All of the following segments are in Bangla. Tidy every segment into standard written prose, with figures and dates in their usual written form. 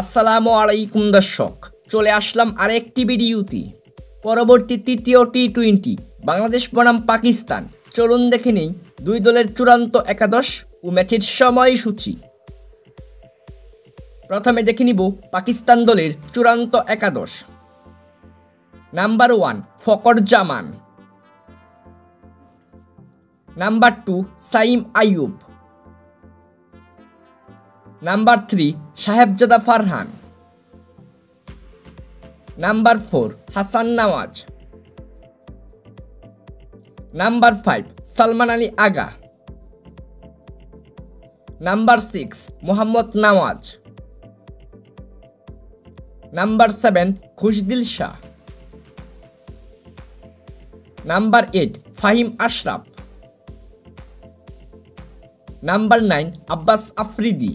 আসসালামু আলাইকুম দর্শক, চলে আসলাম আরেকটি ভিডিওতে। পরবর্তী তৃতীয় টি-20 বাংলাদেশ বনাম পাকিস্তান। চলুন দেখে নেই দুই দলের চূড়ান্ত একাদশ ও ম্যাচের সময়সূচি। প্রথমে দেখে নিব পাকিস্তান দলের চূড়ান্ত একাদশ। Number 1 Fakhar Zaman, number 2 Saim Ayub, number 3 Sahibzada Farhan, number 4 Hasan Nawaz, number 5 Salman Ali Agha, number 6 Mohammad Nawaz, number 7 Khushdil Shah, number 8 Faheem Ashraf, number 9 Abbas Afridi,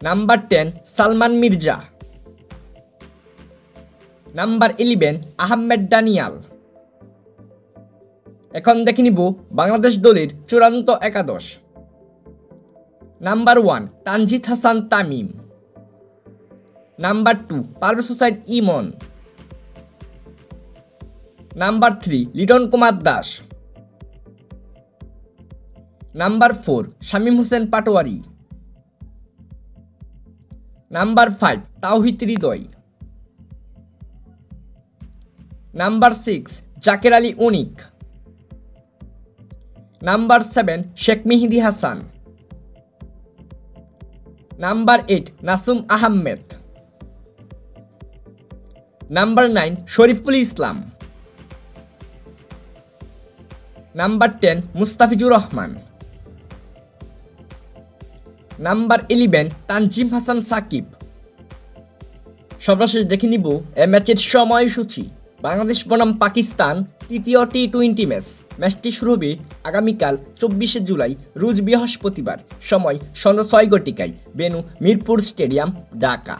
number 10 Salman Mirza, number 11 Ahmed Daniyal. এখন দেখে নিব বাংলাদেশ দলের চূড়ান্ত একাদশ। Number 1 Tanzid Hasan Tamim, number 2 Parvez Hossain Emon, number 3 Litton Kumar Das, number 4 Shamim Hossain Patwari, number 5 Towhid Hridoy, number 6 Zaker Ali অনিক, নাম্বার 7 শেখ মেহেদী Hasan, number 8 Nasum Ahmed, number 9 Shariful Islam, number 10 Mustafizur Rahman, number 11 Tanzim Hasan Shakib. সর্বশেষ দেখে নিব এ ম্যাচের সময়সূচি। বাংলাদেশ বনাম পাকিস্তান তৃতীয় টি-20 ম্যাচটি শুরু হবে আগামীকাল 24শে জুলাই রোজ বৃহস্পতিবার, সময় সন্ধ্যা 6 ঘটিকায়, ভেন্যু মিরপুর স্টেডিয়াম, ঢাকা।